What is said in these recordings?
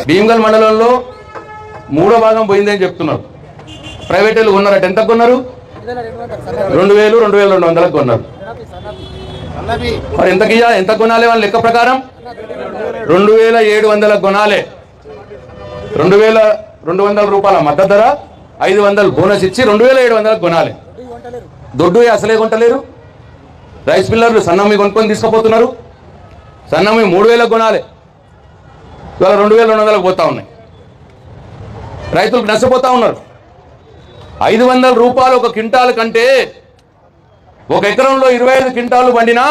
భీమ్గల్ మండలంలో 3వ భాగం పోయిందని చెప్తున్నారు. ప్రైవేట్ వాళ్ళు కొన్నారట. ఎంత కొన్నారు? 2000, 2200 కొన్నారు. మరి ఎంత కొనాలి వాళ్ళ లెక్క ప్రకారం? 2700 కొనాలి. 2200 రూపాయల మద్దతు ధర, 500 బోనస్ ఇచ్చి 2700 కొనాలి. దొడ్డు అసలే కొంటలేరు. రైస్ మిల్లర్లు సన్నమ్మి కొనుక్కొని తీసుకుపోతున్నారు. సన్నమ్మి 3000 కొనాలి. ఇవాళ 2200 పోతా ఉన్నాయి. రైతులకు నష్టపోతా ఉన్నారు. 500 రూపాయలు ఒక క్వింటాల్ కంటే ఒక ఎకరంలో 25 క్వింటాలు పండినా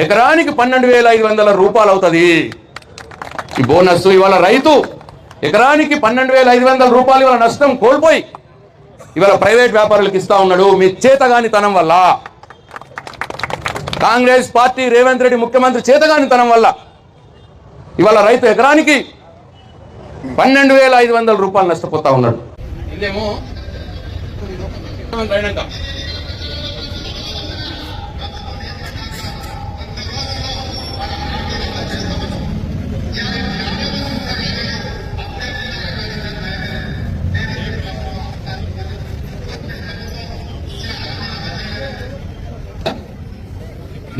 ఎకరానికి 12,500 రూపాయలు అవుతుంది ఈ బోనస్. ఇవాళ రైతు ఎకరానికి 12,500 రూపాయలు ఇవాళ నష్టం కోల్పోయి ఇవాళ ప్రైవేట్ వ్యాపారులకు ఇస్తా ఉన్నాడు. మీ చేతగానితనం వల్ల, కాంగ్రెస్ పార్టీ రేవంత్ రెడ్డి ముఖ్యమంత్రి చేతగానితనం వల్ల ఇవాళ రైతు ఎకరానికి 12,500 రూపాయలు నష్టపోతా ఉన్నాడు. ఇదేమో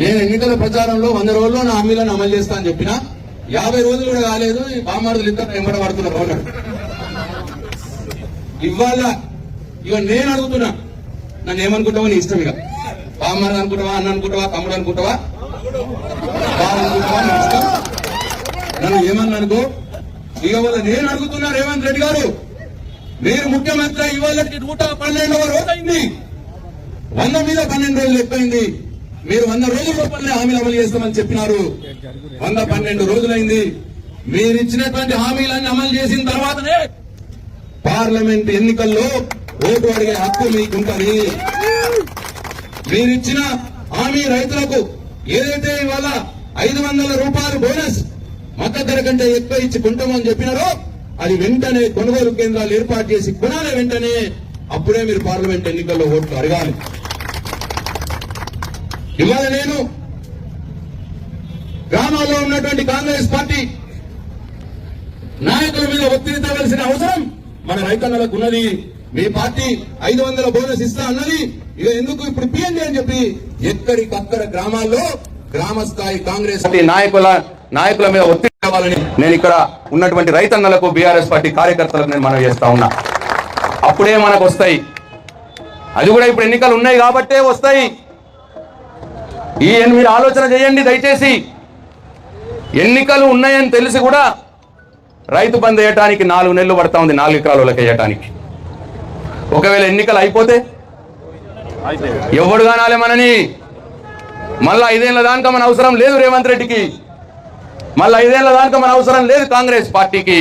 నేను ఎన్నికల ప్రచారంలో 100 రోజుల్లో నా హామీలను అమలు చేస్తా అని చెప్పినా 50 రోజులు కూడా కాలేదు. ఈ బామారులు ఇద్దరు వెంబడ పడుతున్నారు. ఇవాళ ఇక నేను అడుగుతున్నా, నన్ను ఏమనుకుంటావా నీ ఇష్టం. ఇక బామారు అనుకుంటావా, అన్న అనుకుంటావా, తమ్ముడు అనుకుంటావా, నీ ఇష్టం. నన్ను ఏమన్నా అనుకో. ఇక వల్ల నేను అడుగుతున్నా, రేవంత్ రెడ్డి గారు మీరు ముఖ్యమంత్రి ఇవాళకి 112వ రోజు అయింది. 100 మీద 12 రోజులు ఎక్కువైంది. మీరు 100 రోజుల లోపలనే హామీలు అమలు చేస్తామని చెప్పినారు. 112 రోజులైంది. మీరు ఇచ్చినటువంటి హామీలన్నీ అమలు చేసిన తర్వాతనే పార్లమెంట్ ఎన్నికల్లో ఓటు అడిగే హక్కు మీకుంటది. మీరిచ్చిన హామీ రైతులకు ఏదైతే ఇవాళ 500 రూపాయలు బోనస్ మద్దతు ధర కంటే ఎక్కువ ఇచ్చి కొంటామని చెప్పినారో అది వెంటనే కొనుగోలు కేంద్రాలు ఏర్పాటు చేసి కొనాలి. వెంటనే అప్పుడే మీరు పార్లమెంట్ ఎన్నికల్లో ఓట్లు అడగాలి. ఇవాళ నేను గ్రామాల్లో ఉన్నటువంటి కాంగ్రెస్ పార్టీ నాయకుల మీద ఒత్తిడి తేవాల్సిన అవసరం మన రైతన్నలకు ఉన్నది. మీ పార్టీ 500 బోనస్ ఇస్తా అన్నది. ఇక ఎందుకు ఇప్పుడు పిఎన్జీ అని చెప్పి ఎక్కడికక్కడ గ్రామాల్లో గ్రామ స్థాయి కాంగ్రెస్ నాయకుల మీద ఒత్తిడి తేవాలని నేను ఇక్కడ ఉన్నటువంటి రైతన్నలకు, బీఆర్ఎస్ పార్టీ కార్యకర్తలకు నేను మనవి చేస్తా ఉన్నా. అప్పుడే మనకు వస్తాయి. అది కూడా ఇప్పుడు ఎన్నికలు ఉన్నాయి కాబట్టే వస్తాయి. మీరు ఆలోచన చేయండి దయచేసి. ఎన్నికలు ఉన్నాయని తెలిసి కూడా రైతు బంద్ వేయటానికి 4 నెలలు పడతా ఉంది 4 ఎకరాలకు వేయటానికి. ఒకవేళ ఎన్నికలు అయిపోతే ఎవడు కానాలి మనని? మళ్ళా 5 ఏళ్ల దానిక మన అవసరం లేదు రేవంత్ రెడ్డికి. మళ్ళీ 5 ఏళ్ల దానిక మన అవసరం లేదు కాంగ్రెస్ పార్టీకి.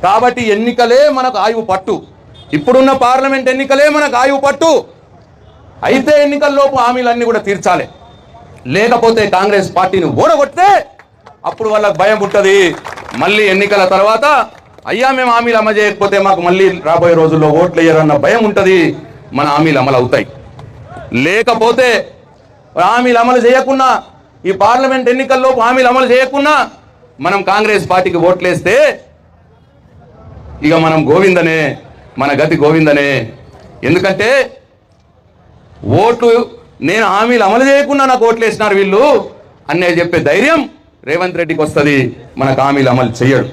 కాబట్టి ఎన్నికలే మనకు ఆయువు పట్టు. ఇప్పుడున్న పార్లమెంట్ ఎన్నికలే మనకు ఆయువు పట్టు. అయితే ఎన్నికల్లోపు హామీలన్నీ కూడా తీర్చాలి. లేకపోతే కాంగ్రెస్ పార్టీని ఓడగొడితే అప్పుడు వాళ్ళకి భయం పుట్టది. మళ్ళీ ఎన్నికల తర్వాత అయ్యా మేము హామీలు అమలు చేయకపోతే మాకు మళ్ళీ రాబోయే రోజుల్లో ఓట్లు వేయరన్న భయం ఉంటుంది. మన హామీలు అమలు అవుతాయి. లేకపోతే హామీలు అమలు చేయకున్నా, ఈ పార్లమెంట్ ఎన్నికల్లో హామీలు అమలు చేయకున్నా మనం కాంగ్రెస్ పార్టీకి ఓట్లేస్తే ఇక మనం గోవిందనే, మన గతి గోవిందనే. ఎందుకంటే ఓట్లు నేను హామీలు అమలు చేయకుండా నాకు ఓట్లు వేసినారు వీళ్ళు అనే చెప్పే ధైర్యం రేవంత్ రెడ్డికి వస్తుంది. మనకు హామీలు అమలు చేయడు.